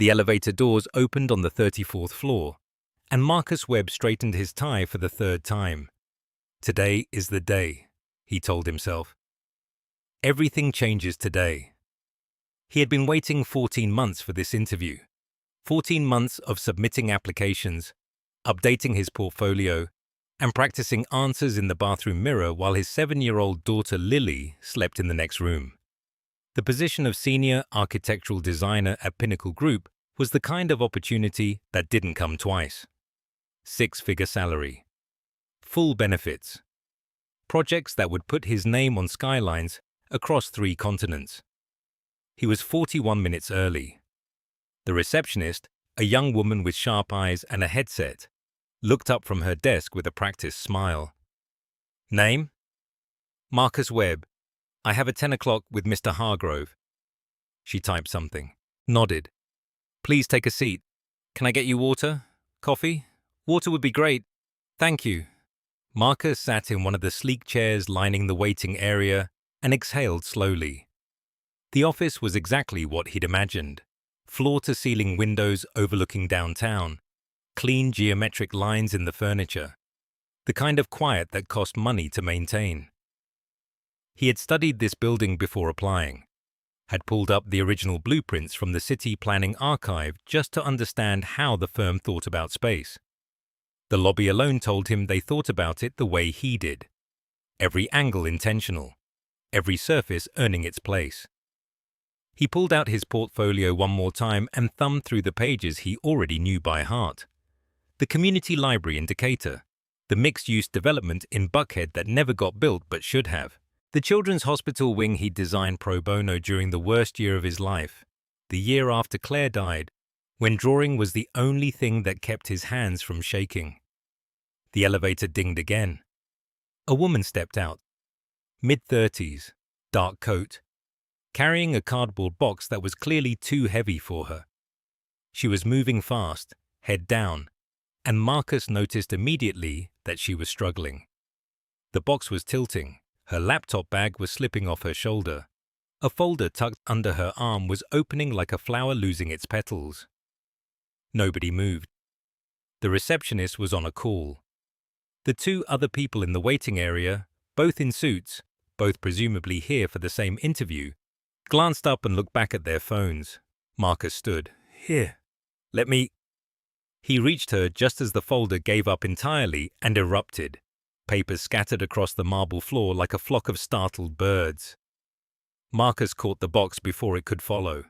The elevator doors opened on the 34th floor, and Marcus Webb straightened his tie for the third time. Today is the day, he told himself. Everything changes today. He had been waiting 14 months for this interview. 14 months of submitting applications, updating his portfolio, and practicing answers in the bathroom mirror while his 7-year-old daughter Lily slept in the next room. The position of senior architectural designer at Pinnacle Group was the kind of opportunity that didn't come twice. 6-figure salary. Full benefits. Projects that would put his name on skylines across 3 continents. He was 41 minutes early. The receptionist, a young woman with sharp eyes and a headset, looked up from her desk with a practiced smile. Name? Marcus Webb. I have a 10 o'clock with Mr. Hargrove. She typed something, nodded. Please take a seat. Can I get you water? Coffee? Water would be great. Thank you. Marcus sat in one of the sleek chairs lining the waiting area and exhaled slowly. The office was exactly what he'd imagined. Floor-to-ceiling windows overlooking downtown, clean geometric lines in the furniture, the kind of quiet that cost money to maintain. He had studied this building before applying, had pulled up the original blueprints from the City Planning Archive just to understand how the firm thought about space. The lobby alone told him they thought about it the way he did. Every angle intentional, every surface earning its place. He pulled out his portfolio one more time and thumbed through the pages he already knew by heart. The community library in Decatur, the mixed-use development in Buckhead that never got built but should have, the children's hospital wing he'd designed pro bono during the worst year of his life, the year after Claire died, when drawing was the only thing that kept his hands from shaking. The elevator dinged again. A woman stepped out, mid-30s, dark coat, carrying a cardboard box that was clearly too heavy for her. She was moving fast, head down, and Marcus noticed immediately that she was struggling. The box was tilting, her laptop bag was slipping off her shoulder. A folder tucked under her arm was opening like a flower losing its petals. Nobody moved. The receptionist was on a call. The 2 other people in the waiting area, both in suits, both presumably here for the same interview, glanced up and looked back at their phones. Marcus stood. Here. Let me... He reached her just as the folder gave up entirely and erupted. Papers scattered across the marble floor like a flock of startled birds. Marcus caught the box before it could follow.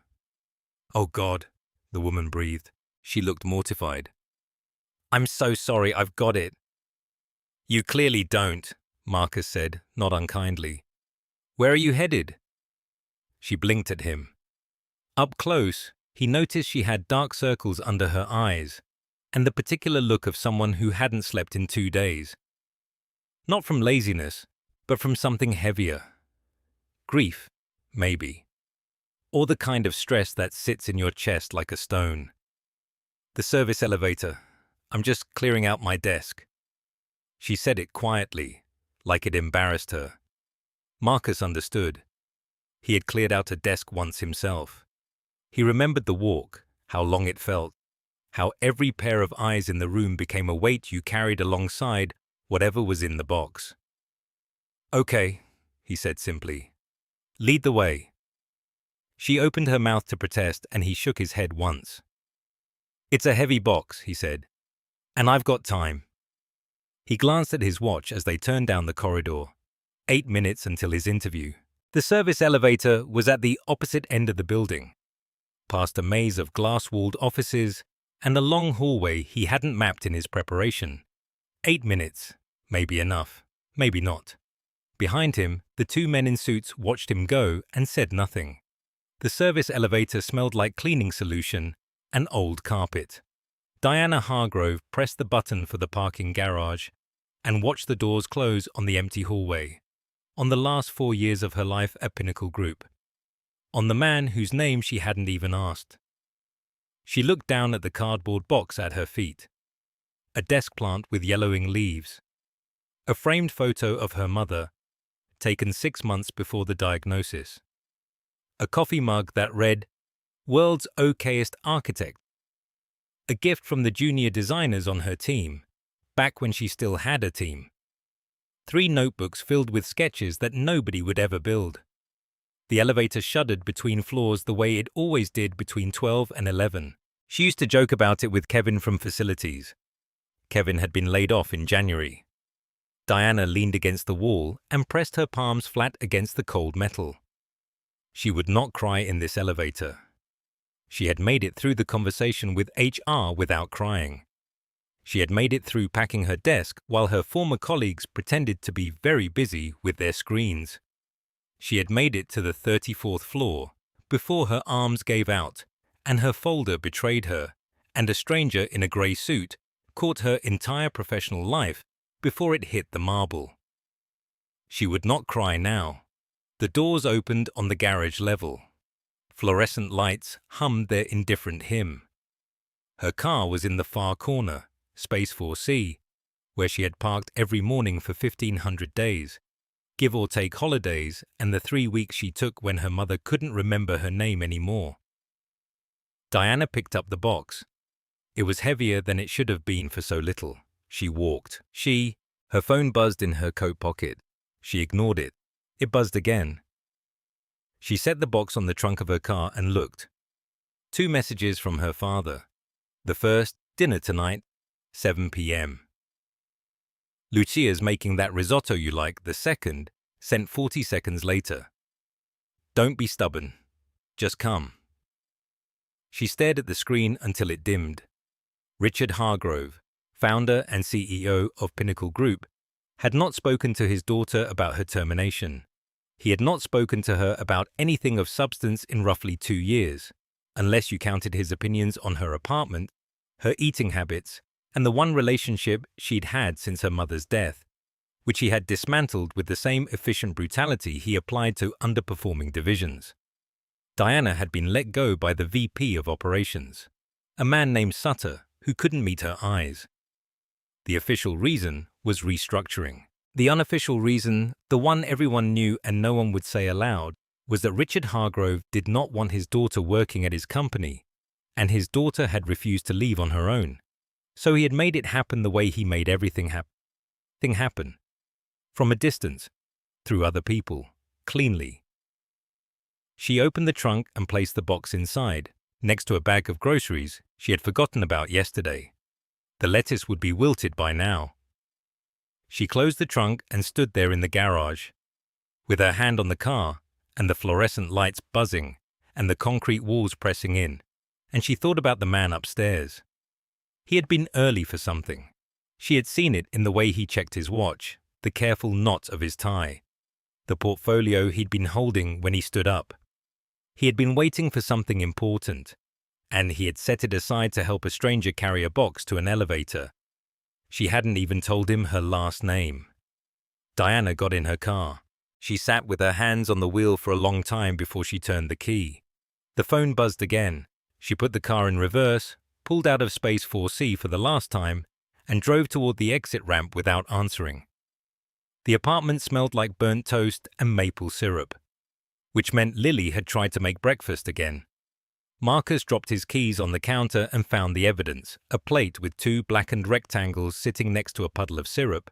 Oh God, the woman breathed. She looked mortified. I'm so sorry, I've got it. You clearly don't, Marcus said, not unkindly. Where are you headed? She blinked at him. Up close, he noticed she had dark circles under her eyes, and the particular look of someone who hadn't slept in 2 days. Not from laziness, but from something heavier. Grief, maybe. Or the kind of stress that sits in your chest like a stone. The service elevator. I'm just clearing out my desk. She said it quietly, like it embarrassed her. Marcus understood. He had cleared out a desk once himself. He remembered the walk, how long it felt, how every pair of eyes in the room became a weight you carried alongside whatever was in the box. Okay, he said simply. Lead the way. She opened her mouth to protest and he shook his head once. It's a heavy box, he said, and I've got time. He glanced at his watch as they turned down the corridor. 8 minutes until his interview. The service elevator was at the opposite end of the building, past a maze of glass-walled offices and a long hallway he hadn't mapped in his preparation. 8 minutes, maybe enough, maybe not. Behind him, the 2 men in suits watched him go and said nothing. The service elevator smelled like cleaning solution and old carpet. Diana Hargrove pressed the button for the parking garage and watched the doors close on the empty hallway, on the last 4 years of her life at Pinnacle Group, on the man whose name she hadn't even asked. She looked down at the cardboard box at her feet, a desk plant with yellowing leaves, a framed photo of her mother, taken 6 months before the diagnosis, a coffee mug that read, World's okayest architect. A gift from the junior designers on her team, back when she still had a team. 3 notebooks filled with sketches that nobody would ever build. The elevator shuddered between floors the way it always did between 12 and 11. She used to joke about it with Kevin from facilities. Kevin had been laid off in January. Diana leaned against the wall and pressed her palms flat against the cold metal. She would not cry in this elevator. She had made it through the conversation with HR without crying. She had made it through packing her desk while her former colleagues pretended to be very busy with their screens. She had made it to the 34th floor before her arms gave out and her folder betrayed her, and a stranger in a grey suit caught her entire professional life before it hit the marble. She would not cry now. The doors opened on the garage level. Fluorescent lights hummed their indifferent hymn. Her car was in the far corner, Space 4C, where she had parked every morning for 1,500 days, give or take holidays and the 3 weeks she took when her mother couldn't remember her name anymore. Diana picked up the box. It was heavier than it should have been for so little. She walked. Her phone buzzed in her coat pocket. She ignored it. It buzzed again. She set the box on the trunk of her car and looked. 2 messages from her father. The first, dinner tonight, 7 p.m. Lucia's making that risotto you like. The second, sent 40 seconds later. Don't be stubborn. Just come. She stared at the screen until it dimmed. Richard Hargrove, founder and CEO of Pinnacle Group, had not spoken to his daughter about her termination. He had not spoken to her about anything of substance in roughly 2 years, unless you counted his opinions on her apartment, her eating habits, and the one relationship she'd had since her mother's death, which he had dismantled with the same efficient brutality he applied to underperforming divisions. Diana had been let go by the VP of operations, a man named Sutter who couldn't meet her eyes. The official reason was restructuring. The unofficial reason, the one everyone knew and no one would say aloud, was that Richard Hargrove did not want his daughter working at his company, and his daughter had refused to leave on her own. So he had made it happen the way he made everything happen. From a distance, through other people, cleanly. She opened the trunk and placed the box inside, next to a bag of groceries she had forgotten about yesterday. The lettuce would be wilted by now. She closed the trunk and stood there in the garage, with her hand on the car and the fluorescent lights buzzing and the concrete walls pressing in, and she thought about the man upstairs. He had been early for something. She had seen it in the way he checked his watch, the careful knot of his tie, the portfolio he'd been holding when he stood up. He had been waiting for something important, and he had set it aside to help a stranger carry a box to an elevator. She hadn't even told him her last name. Diana got in her car. She sat with her hands on the wheel for a long time before she turned the key. The phone buzzed again. She put the car in reverse, pulled out of Space 4C for the last time, and drove toward the exit ramp without answering. The apartment smelled like burnt toast and maple syrup, which meant Lily had tried to make breakfast again. Marcus dropped his keys on the counter and found the evidence, a plate with 2 blackened rectangles sitting next to a puddle of syrup,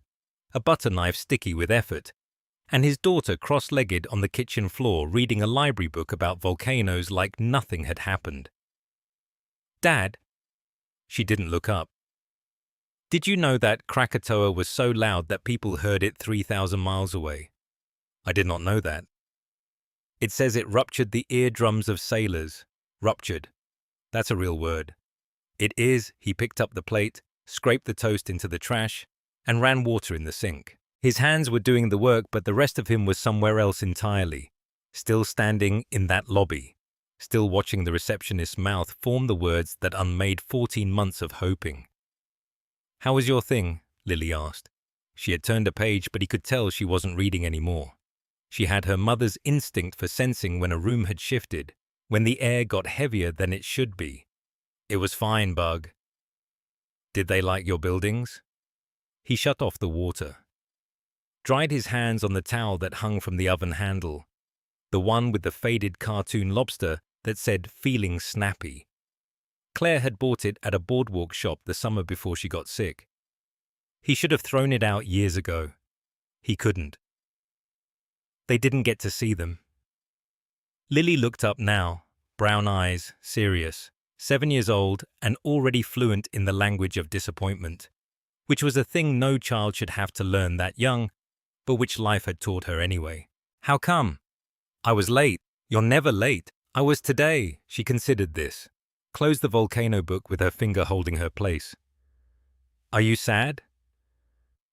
a butter knife sticky with effort, and his daughter cross-legged on the kitchen floor reading a library book about volcanoes like nothing had happened. "Dad?" She didn't look up. "Did you know that Krakatoa was so loud that people heard it 3,000 miles away?" "I did not know that." "It says it ruptured the eardrums of sailors." "Ruptured. That's a real word." "It is." He picked up the plate, scraped the toast into the trash, and ran water in the sink. His hands were doing the work, but the rest of him was somewhere else entirely, still standing in that lobby, still watching the receptionist's mouth form the words that unmade 14 months of hoping. "How was your thing?" Lily asked. She had turned a page, but he could tell she wasn't reading anymore. She had her mother's instinct for sensing when a room had shifted, when the air got heavier than it should be. "It was fine, Bug." "Did they like your buildings?" He shut off the water, dried his hands on the towel that hung from the oven handle, the one with the faded cartoon lobster that said "feeling snappy." Claire had bought it at a boardwalk shop the summer before she got sick. He should have thrown it out years ago. He couldn't. They didn't get to see them. Lily looked up now, brown eyes, serious, 7 years old and already fluent in the language of disappointment, which was a thing no child should have to learn that young, but which life had taught her anyway. "How come?" "I was late." "You're never late." "I was today." She considered this, closed the volcano book with her finger holding her place. "Are you sad?"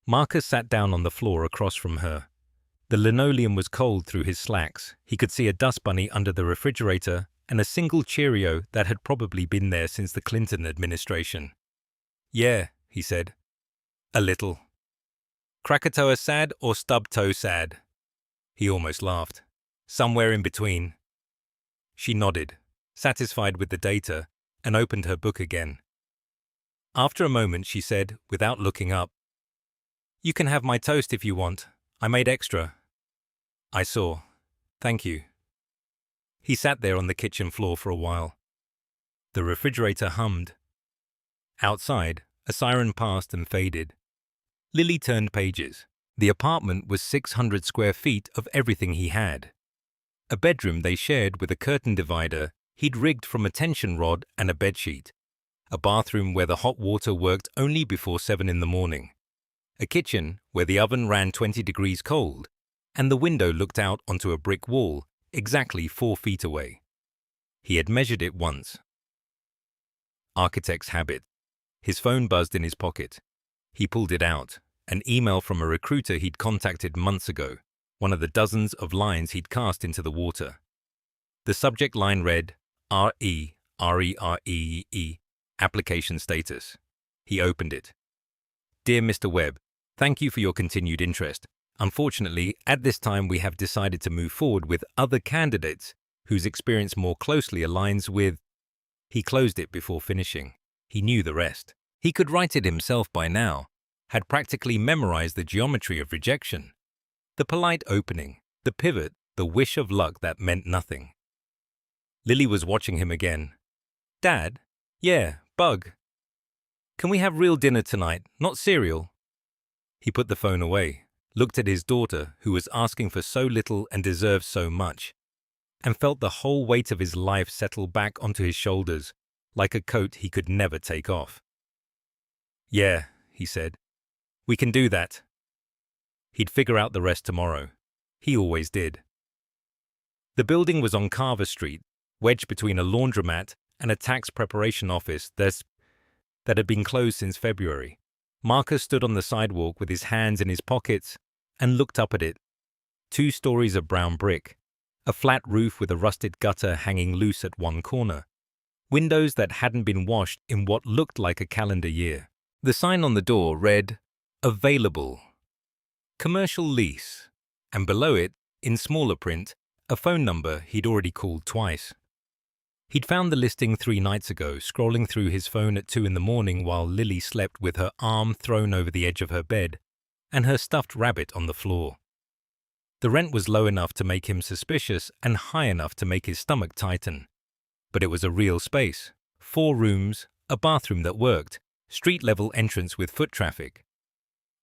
Marcus sat down on the floor across from her. The linoleum was cold through his slacks. He could see a dust bunny under the refrigerator and a single Cheerio that had probably been there since the Clinton administration. "Yeah," he said. "A little." "Krakatoa sad or stub toe sad?" He almost laughed. "Somewhere in between." She nodded, satisfied with the data, and opened her book again. After a moment she said, without looking up, "You can have my toast if you want. I made extra." "I saw. Thank you." He sat there on the kitchen floor for a while. The refrigerator hummed. Outside, a siren passed and faded. Lily turned pages. The apartment was 600 square feet of everything he had. A bedroom they shared with a curtain divider he'd rigged from a tension rod and a bedsheet. A bathroom where the hot water worked only before 7 in the morning. A kitchen where the oven ran 20 degrees cold, and the window looked out onto a brick wall exactly 4 feet away. He had measured it once. Architect's habit. His phone buzzed in his pocket. He pulled it out, an email from a recruiter he'd contacted months ago, one of the dozens of lines he'd cast into the water. The subject line read, RE, application status. He opened it. "Dear Mr. Webb, thank you for your continued interest. Unfortunately, at this time we have decided to move forward with other candidates whose experience more closely aligns with..." He closed it before finishing. He knew the rest. He could write it himself by now, had practically memorized the geometry of rejection. The polite opening, the pivot, the wish of luck that meant nothing. Lily was watching him again. "Dad?" "Yeah, Bug. Can we have real dinner tonight, not cereal?" He put the phone away, looked at his daughter, who was asking for so little and deserved so much, and felt the whole weight of his life settle back onto his shoulders, like a coat he could never take off. "Yeah," he said. "We can do that." He'd figure out the rest tomorrow. He always did. The building was on Carver Street, wedged between a laundromat and a tax preparation office that had been closed since February. Marcus stood on the sidewalk with his hands in his pockets and looked up at it. 2 stories of brown brick, a flat roof with a rusted gutter hanging loose at one corner, windows that hadn't been washed in what looked like a calendar year. The sign on the door read, "Available. Commercial lease," and below it, in smaller print, a phone number he'd already called twice. He'd found the listing 3 nights ago, scrolling through his phone at 2 in the morning while Lily slept with her arm thrown over the edge of her bed and her stuffed rabbit on the floor. The rent was low enough to make him suspicious and high enough to make his stomach tighten. But it was a real space. 4 rooms, a bathroom that worked, street-level entrance with foot traffic.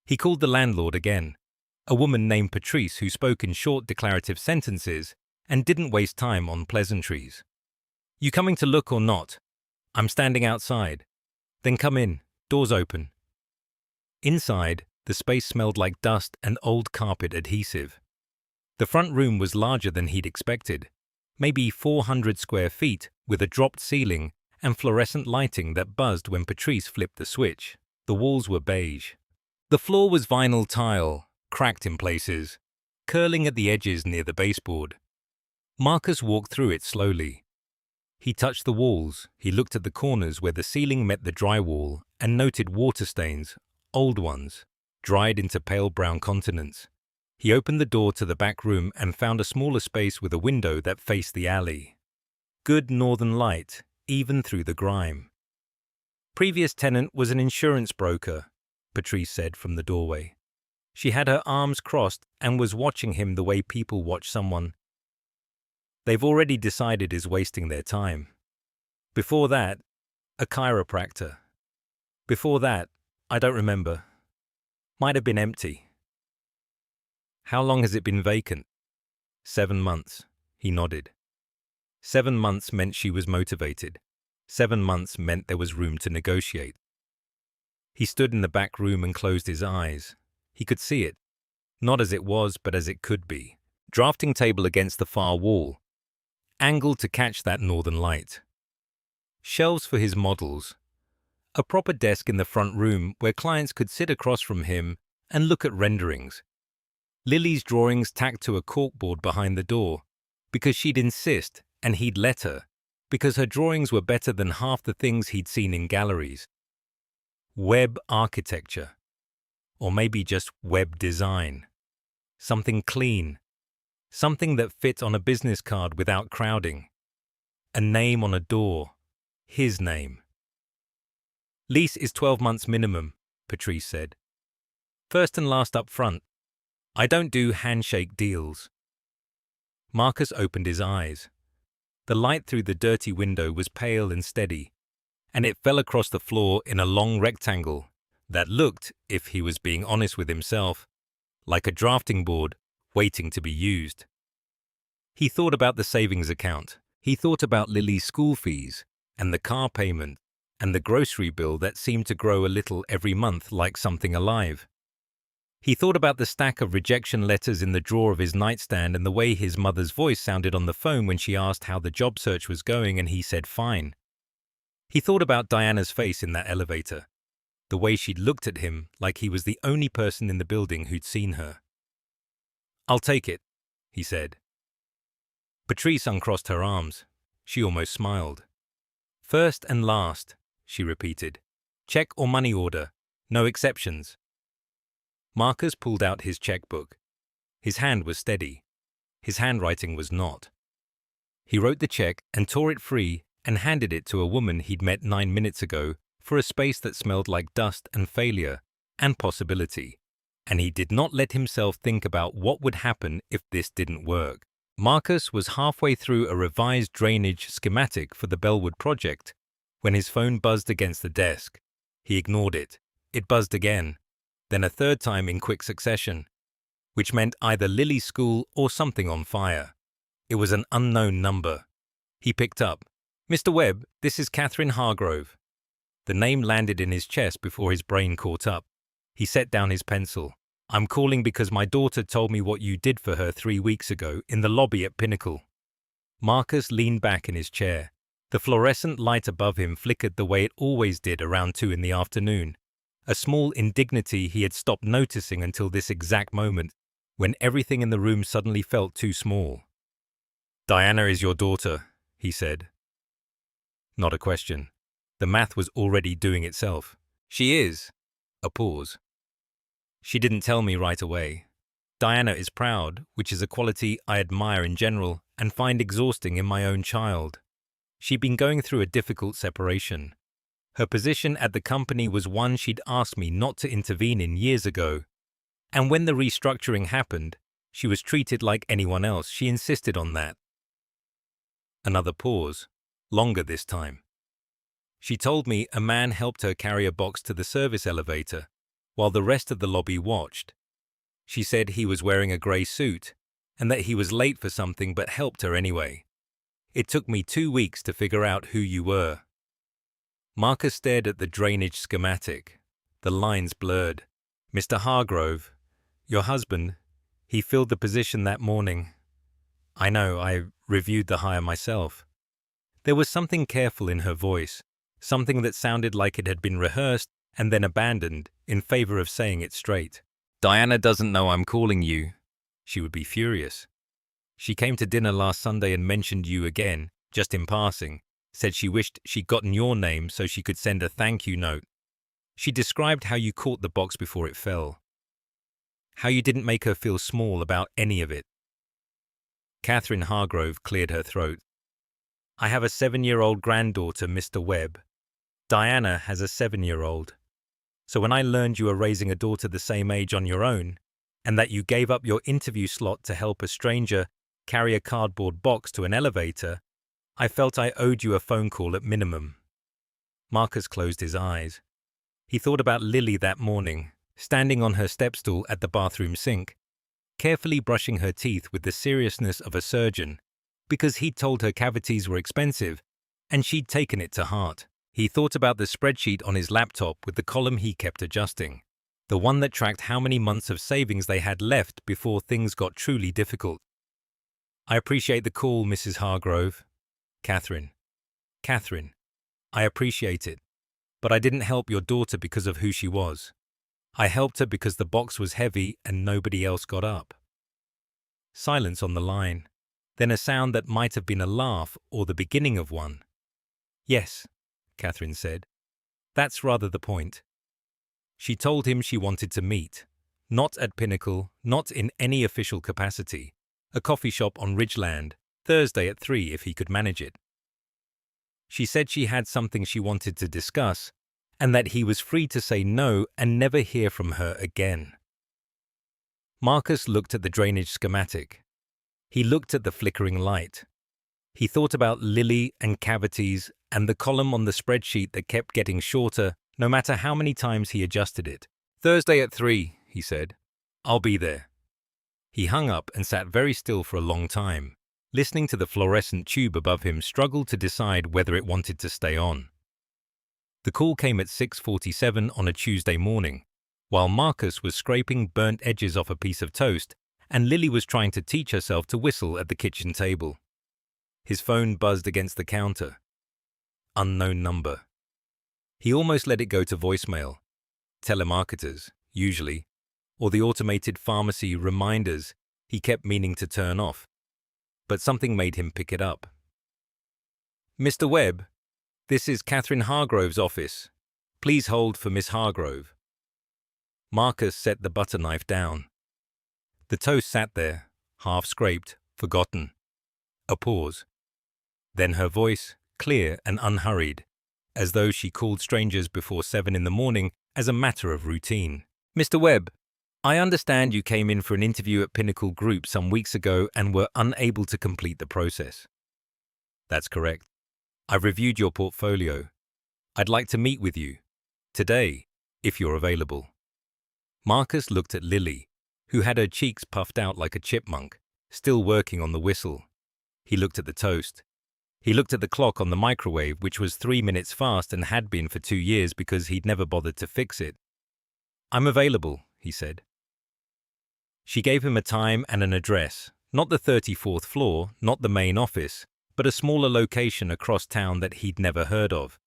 He called the landlord again, a woman named Patrice who spoke in short declarative sentences and didn't waste time on pleasantries. "You coming to look or not?" "I'm standing outside." "Then come in. Door's open." Inside, the space smelled like dust and old carpet adhesive. The front room was larger than he'd expected, maybe 400 square feet with a dropped ceiling and fluorescent lighting that buzzed when Patrice flipped the switch. The walls were beige. The floor was vinyl tile, cracked in places, curling at the edges near the baseboard. Marcus walked through it slowly. He touched the walls, he looked at the corners where the ceiling met the drywall and noted water stains, old ones, dried into pale brown continents. He opened the door to the back room and found a smaller space with a window that faced the alley. Good northern light, even through the grime. "Previous tenant was an insurance broker," Patrice said from the doorway. She had her arms crossed and was watching him the way people watch someone. they've already decided is wasting their time. Before that, a chiropractor. Before that, I don't remember. Might have been empty. How long has it been vacant? 7 months, he nodded. 7 months meant she was motivated. 7 months meant there was room to negotiate. He stood in the back room and closed his eyes. He could see it, not as it was, but as it could be. Drafting table against the far wall, angled to catch that northern light. Shelves for his models. A proper desk in the front room where clients could sit across from him and look at renderings. Lily's drawings tacked to a corkboard behind the door, because she'd insist and he'd let her, because her drawings were better than half the things he'd seen in galleries. Web architecture. Or maybe just web design. Something clean. Something that fit on a business card without crowding. A name on a door. His name. Lease is 12 months minimum, Patrice said. First and last up front. I don't do handshake deals. Marcus opened his eyes. The light through the dirty window was pale and steady, and it fell across the floor in a long rectangle that looked, if he was being honest with himself, like a drafting board waiting to be used. He thought about the savings account. He thought about Lily's school fees and the car payment and the grocery bill that seemed to grow a little every month like something alive. He thought about the stack of rejection letters in the drawer of his nightstand and the way his mother's voice sounded on the phone when she asked how the job search was going and he said fine. He thought about Diana's face in that elevator, the way she'd looked at him like he was the only person in the building who'd seen her. I'll take it, he said. Patrice uncrossed her arms. She almost smiled. First and last, she repeated. Check or money order, no exceptions. Marcus pulled out his checkbook. His hand was steady. His handwriting was not. He wrote the check and tore it free and handed it to a woman he'd met 9 minutes ago for a space that smelled like dust and failure and possibility, and he did not let himself think about what would happen if this didn't work. Marcus was halfway through a revised drainage schematic for the Bellwood project when his phone buzzed against the desk. He ignored it. It buzzed again, then a third time in quick succession, which meant either Lily's school or something on fire. It was an unknown number. He picked up. Mr. Webb, this is Catherine Hargrove. The name landed in his chest before his brain caught up. He set down his pencil. I'm calling because my daughter told me what you did for her 3 weeks ago in the lobby at Pinnacle. Marcus leaned back in his chair. The fluorescent light above him flickered the way it always did around 2 in the afternoon. A small indignity he had stopped noticing until this exact moment, when everything in the room suddenly felt too small. Diana is your daughter, he said. Not a question. The math was already doing itself. She is. A pause. She didn't tell me right away. Diana is proud, which is a quality I admire in general and find exhausting in my own child. She'd been going through a difficult separation. Her position at the company was one she'd asked me not to intervene in years ago. And when the restructuring happened, she was treated like anyone else. She insisted on that. Another pause, longer this time. She told me a man helped her carry a box to the service elevator, while the rest of the lobby watched. She said he was wearing a grey suit, and that he was late for something but helped her anyway. It took me 2 weeks to figure out who you were. Marcus stared at the drainage schematic. The lines blurred. Mr. Hargrove, your husband, he filled the position that morning. I know, I reviewed the hire myself. There was something careful in her voice, something that sounded like it had been rehearsed and then abandoned in favor of saying it straight. Diana doesn't know I'm calling you. She would be furious. She came to dinner last Sunday and mentioned you again, just in passing, said she wished she'd gotten your name so she could send a thank you note. She described how you caught the box before it fell. How you didn't make her feel small about any of it. Catherine Hargrove cleared her throat. I have a 7-year-old granddaughter, Mr. Webb. Diana has a 7-year-old. So when I learned you were raising a daughter the same age on your own, and that you gave up your interview slot to help a stranger carry a cardboard box to an elevator, I felt I owed you a phone call at minimum. Marcus closed his eyes. He thought about Lily that morning, standing on her stepstool at the bathroom sink, carefully brushing her teeth with the seriousness of a surgeon, because he'd told her cavities were expensive, and she'd taken it to heart. He thought about the spreadsheet on his laptop with the column he kept adjusting, the one that tracked how many months of savings they had left before things got truly difficult. I appreciate the call, Mrs. Hargrove. Catherine, I appreciate it, but I didn't help your daughter because of who she was. I helped her because the box was heavy and nobody else got up. Silence on the line, then a sound that might have been a laugh or the beginning of one. Yes, Catherine said. That's rather the point. She told him she wanted to meet, not at Pinnacle, not in any official capacity, a coffee shop on Ridgeland, Thursday at 3 if he could manage it. She said she had something she wanted to discuss, and that he was free to say no and never hear from her again. Marcus looked at the drainage schematic. He looked at the flickering light. He thought about Lily and cavities and the column on the spreadsheet that kept getting shorter no matter how many times he adjusted it. Thursday at 3, he said. I'll be there. He hung up and sat very still for a long time, listening to the fluorescent tube above him struggle to decide whether it wanted to stay on. The call came at 6:47 on a Tuesday morning, while Marcus was scraping burnt edges off a piece of toast and Lily was trying to teach herself to whistle at the kitchen table. His phone buzzed against the counter. Unknown number. He almost let it go to voicemail. Telemarketers, usually, or the automated pharmacy reminders he kept meaning to turn off. But something made him pick it up. Mr. Webb, this is Catherine Hargrove's office. Please hold for Miss Hargrove. Marcus set the butter knife down. The toast sat there, half scraped, forgotten. A pause. Then her voice, clear and unhurried, as though she called strangers before 7 in the morning as a matter of routine. Mr. Webb, I understand you came in for an interview at Pinnacle Group some weeks ago and were unable to complete the process. That's correct. I've reviewed your portfolio. I'd like to meet with you. Today, if you're available. Marcus looked at Lily, who had her cheeks puffed out like a chipmunk, still working on the whistle. He looked at the toast. He looked at the clock on the microwave, which was 3 minutes fast and had been for 2 years because he'd never bothered to fix it. I'm available, he said. She gave him a time and an address, not the 34th floor, not the main office, but a smaller location across town that he'd never heard of.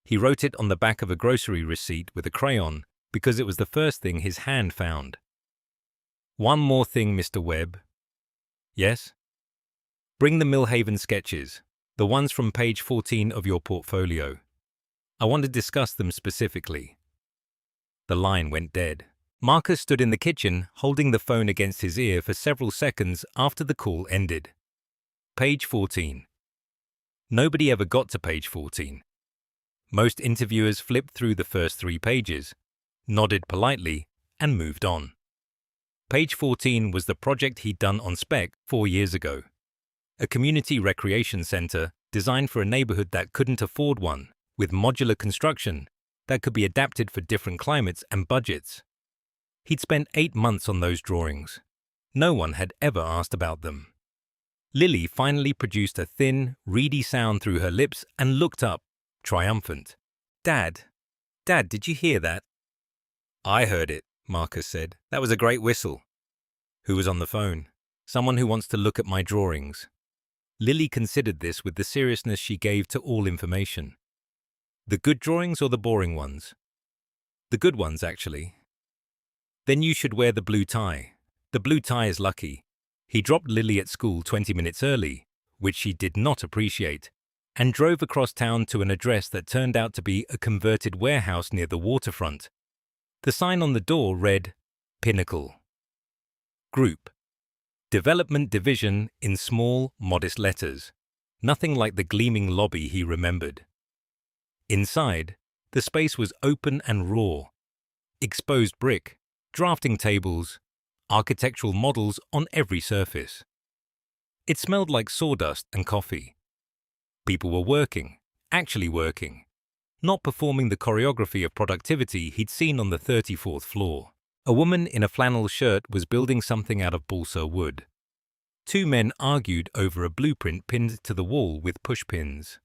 He wrote it on the back of a grocery receipt with a crayon because it was the first thing his hand found. One more thing, Mr. Webb. Yes? Bring the Millhaven sketches, the ones from page 14 of your portfolio. I want to discuss them specifically. The line went dead. Marcus stood in the kitchen, holding the phone against his ear for several seconds after the call ended. Page 14. Nobody ever got to page 14. Most interviewers flipped through the first 3 pages, nodded politely, and moved on. Page 14 was the project he'd done on spec 4 years ago. A community recreation center designed for a neighborhood that couldn't afford one, with modular construction that could be adapted for different climates and budgets. He'd spent 8 months on those drawings. No one had ever asked about them. Lily finally produced a thin, reedy sound through her lips and looked up, triumphant. Dad, did you hear that? I heard it, Marcus said. That was a great whistle. Who was on the phone? Someone who wants to look at my drawings. Lily considered this with the seriousness she gave to all information. The good drawings or the boring ones? The good ones, actually. Then you should wear the blue tie. The blue tie is lucky. He dropped Lily at school 20 minutes early, which she did not appreciate, and drove across town to an address that turned out to be a converted warehouse near the waterfront. The sign on the door read, Pinnacle. Group. Development Division in small, modest letters. Nothing like the gleaming lobby he remembered. Inside, the space was open and raw. Exposed brick, drafting tables, architectural models on every surface. It smelled like sawdust and coffee. People were working, actually working, not performing the choreography of productivity he'd seen on the 34th floor. A woman in a flannel shirt was building something out of balsa wood. Two men argued over a blueprint pinned to the wall with pushpins.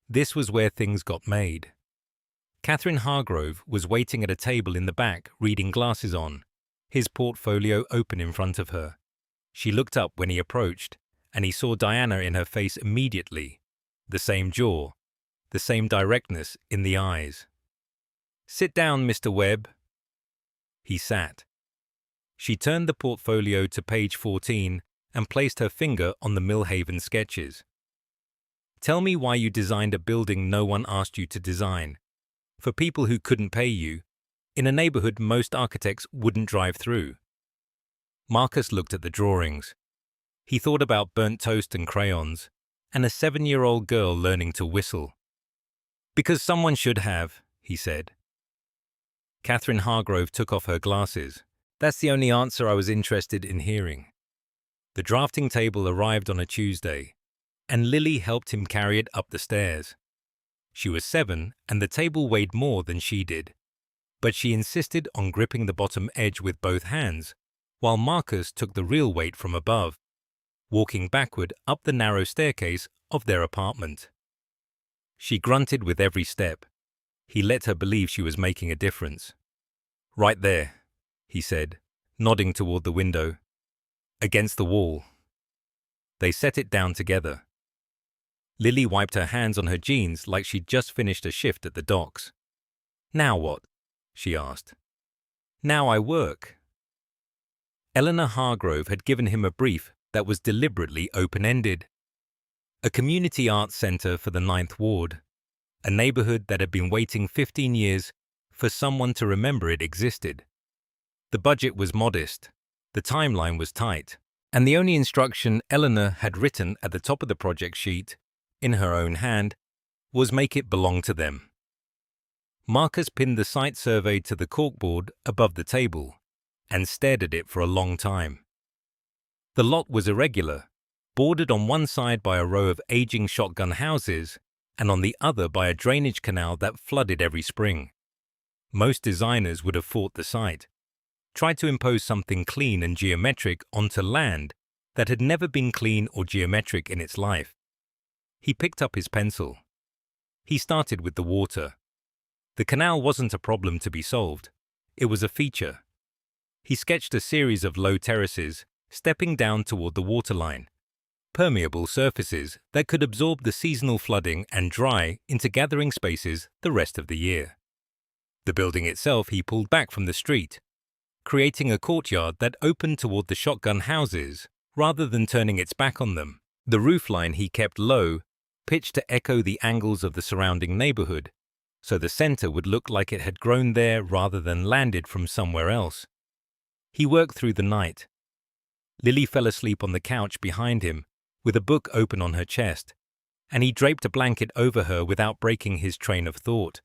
This was where things got made. Catherine Hargrove was waiting at a table in the back, reading glasses on, his portfolio open in front of her. She looked up when he approached, and he saw Diana in her face immediately. The same jaw, the same directness in the eyes. "Sit down, Mr. Webb." He sat. She turned the portfolio to page 14 and placed her finger on the Millhaven sketches. "Tell me why you designed a building no one asked you to design, for people who couldn't pay you, in a neighborhood most architects wouldn't drive through." Marcus looked at the drawings. He thought about burnt toast and crayons, and a 7-year-old girl learning to whistle. "Because someone should have," he said. Catherine Hargrove took off her glasses. "That's the only answer I was interested in hearing." The drafting table arrived on a Tuesday, and Lily helped him carry it up the stairs. She was 7, and the table weighed more than she did, but she insisted on gripping the bottom edge with both hands, while Marcus took the real weight from above, walking backward up the narrow staircase of their apartment. She grunted with every step. He let her believe she was making a difference. "Right there," he said, nodding toward the window. "Against the wall." They set it down together. Lily wiped her hands on her jeans like she'd just finished a shift at the docks. "Now what?" she asked. "Now I work." Eleanor Hargrove had given him a brief that was deliberately open-ended. A community arts centre for the 9th Ward, a neighbourhood that had been waiting 15 years for someone to remember it existed. The budget was modest, the timeline was tight, and the only instruction Eleanor had written at the top of the project sheet, in her own hand, was make it belong to them. Marcus pinned the site survey to the corkboard above the table and stared at it for a long time. The lot was irregular, bordered on one side by a row of aging shotgun houses and on the other by a drainage canal that flooded every spring. Most designers would have fought the site, tried to impose something clean and geometric onto land that had never been clean or geometric in its life. He picked up his pencil. He started with the water. The canal wasn't a problem to be solved. It was a feature. He sketched a series of low terraces, stepping down toward the waterline, permeable surfaces that could absorb the seasonal flooding and dry into gathering spaces the rest of the year. The building itself he pulled back from the street, creating a courtyard that opened toward the shotgun houses rather than turning its back on them. The roofline he kept low, pitched to echo the angles of the surrounding neighborhood, so the center would look like it had grown there rather than landed from somewhere else. He worked through the night. Lily fell asleep on the couch behind him, with a book open on her chest, and he draped a blanket over her without breaking his train of thought.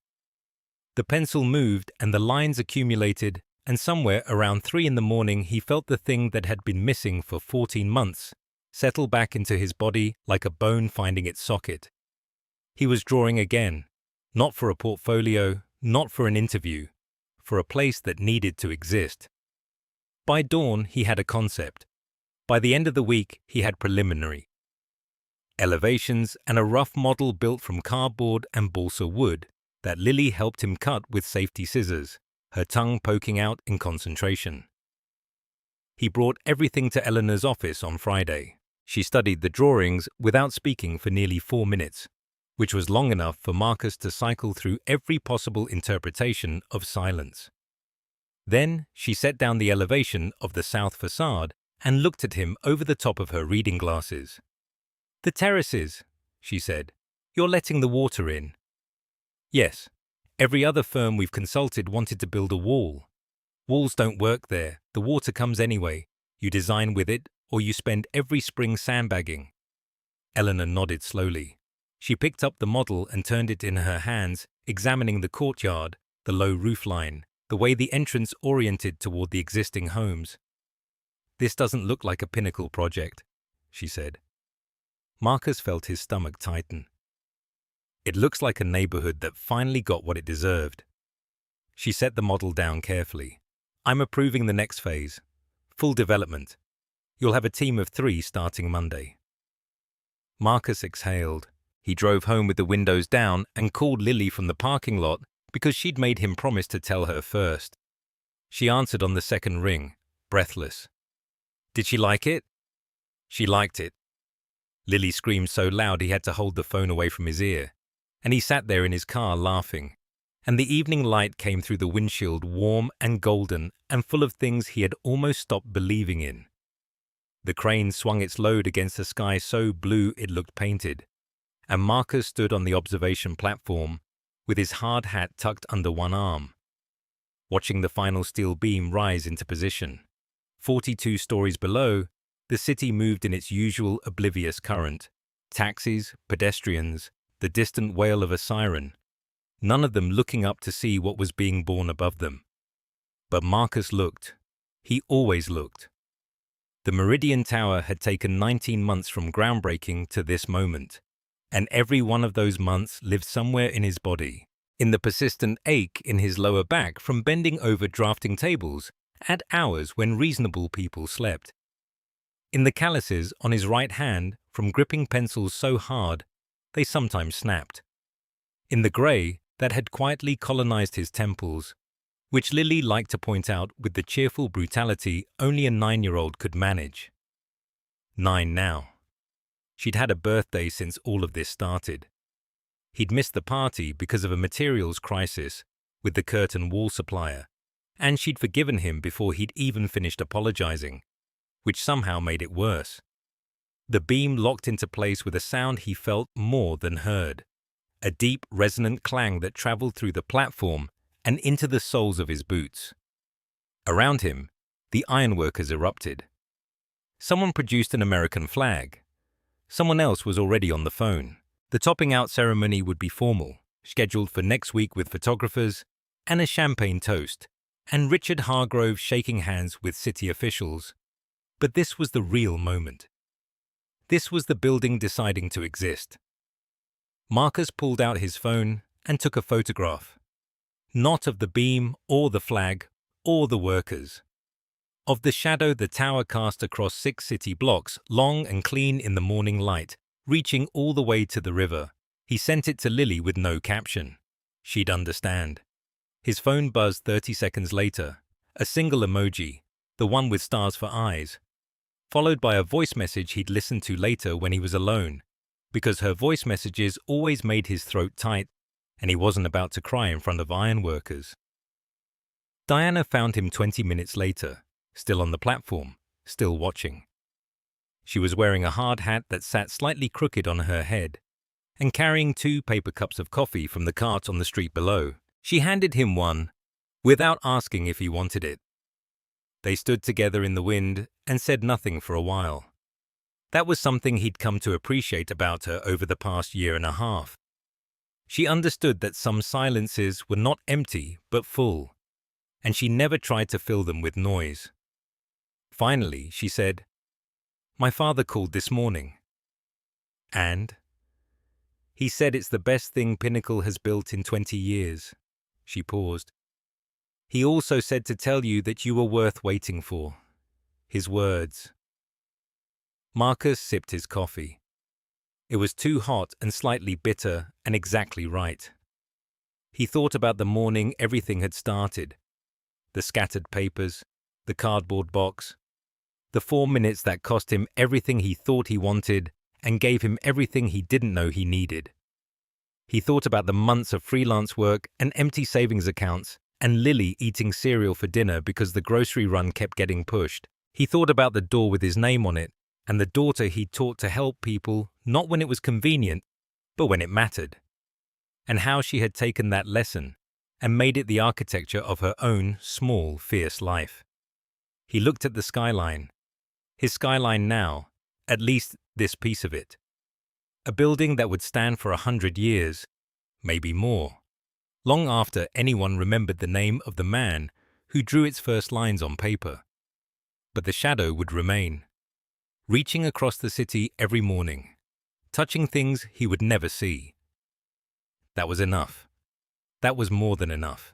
The pencil moved and the lines accumulated, and somewhere around 3 in the morning he felt the thing that had been missing for 14 months settle back into his body like a bone finding its socket. He was drawing again, not for a portfolio, not for an interview, for a place that needed to exist. By dawn, he had a concept. By the end of the week, he had preliminary. Elevations and a rough model built from cardboard and balsa wood that Lily helped him cut with safety scissors, her tongue poking out in concentration. He brought everything to Eleanor's office on Friday. She studied the drawings without speaking for nearly 4 minutes, which was long enough for Marcus to cycle through every possible interpretation of silence. Then she set down the elevation of the south facade and looked at him over the top of her reading glasses. "The terraces," she said. "You're letting the water in." "Yes. Every other firm we've consulted wanted to build a wall. Walls don't work there. The water comes anyway. You design with it, or you spend every spring sandbagging." Eleanor nodded slowly. She picked up the model and turned it in her hands, examining the courtyard, the low roofline, the way the entrance oriented toward the existing homes. "This doesn't look like a pinnacle project," she said. Marcus felt his stomach tighten. It looks like a neighborhood that finally got what it deserved. She set the model down carefully. I'm approving the next phase. Full development. You'll have a team of 3 starting Monday. Marcus exhaled. He drove home with the windows down and called Lily from the parking lot because she'd made him promise to tell her first. She answered on the second ring, breathless. Did she like it? She liked it. Lily screamed so loud he had to hold the phone away from his ear, and he sat there in his car laughing, and the evening light came through the windshield warm and golden and full of things he had almost stopped believing in. The crane swung its load against a sky so blue it looked painted, and Marcus stood on the observation platform with his hard hat tucked under one arm, watching the final steel beam rise into position. 42 stories below, the city moved in its usual oblivious current. Taxis, pedestrians, the distant wail of a siren, none of them looking up to see what was being born above them. But Marcus looked. He always looked. The Meridian Tower had taken 19 months from groundbreaking to this moment, and every one of those months lived somewhere in his body, in the persistent ache in his lower back from bending over drafting tables at hours when reasonable people slept, in the calluses on his right hand from gripping pencils so hard they sometimes snapped, in the grey that had quietly colonized his temples, which Lily liked to point out with the cheerful brutality only a 9-year-old could manage. 9 now. She'd had a birthday since all of this started. He'd missed the party because of a materials crisis with the curtain wall supplier, and she'd forgiven him before he'd even finished apologizing, which somehow made it worse. The beam locked into place with a sound he felt more than heard, a deep, resonant clang that traveled through the platform and into the soles of his boots. Around him, the ironworkers erupted. Someone produced an American flag. Someone else was already on the phone. The topping out ceremony would be formal, scheduled for next week with photographers and a champagne toast, and Richard Hargrove shaking hands with city officials. But this was the real moment. This was the building deciding to exist. Marcus pulled out his phone and took a photograph. Not of the beam or the flag or the workers. Of the shadow the tower cast across 6 city blocks, long and clean in the morning light, reaching all the way to the river. He sent it to Lily with no caption. She'd understand. His phone buzzed 30 seconds later, a single emoji, the one with stars for eyes, followed by a voice message he'd listened to later when he was alone, because her voice messages always made his throat tight and he wasn't about to cry in front of ironworkers. Diana found him 20 minutes later, still on the platform, still watching. She was wearing a hard hat that sat slightly crooked on her head and carrying 2 paper cups of coffee from the cart on the street below. She handed him one, without asking if he wanted it. They stood together in the wind and said nothing for a while. That was something he'd come to appreciate about her over the past year and a half. She understood that some silences were not empty but full, and she never tried to fill them with noise. Finally, she said, "My father called this morning." "And?" "He said it's the best thing Pinnacle has built in 20 years. She paused. "He also said to tell you that you were worth waiting for." His words. Marcus sipped his coffee. It was too hot and slightly bitter and exactly right. He thought about the morning everything had started. The scattered papers, the cardboard box, the 4 minutes that cost him everything he thought he wanted and gave him everything he didn't know he needed. He thought about the months of freelance work and empty savings accounts and Lily eating cereal for dinner because the grocery run kept getting pushed. He thought about the door with his name on it and the daughter he'd taught to help people not when it was convenient, but when it mattered, and how she had taken that lesson and made it the architecture of her own small, fierce life. He looked at the skyline. His skyline now, at least this piece of it. A building that would stand for 100 years, maybe more, long after anyone remembered the name of the man who drew its first lines on paper. But the shadow would remain. reaching across the city every morning, touching things he would never see. That was enough. That was more than enough.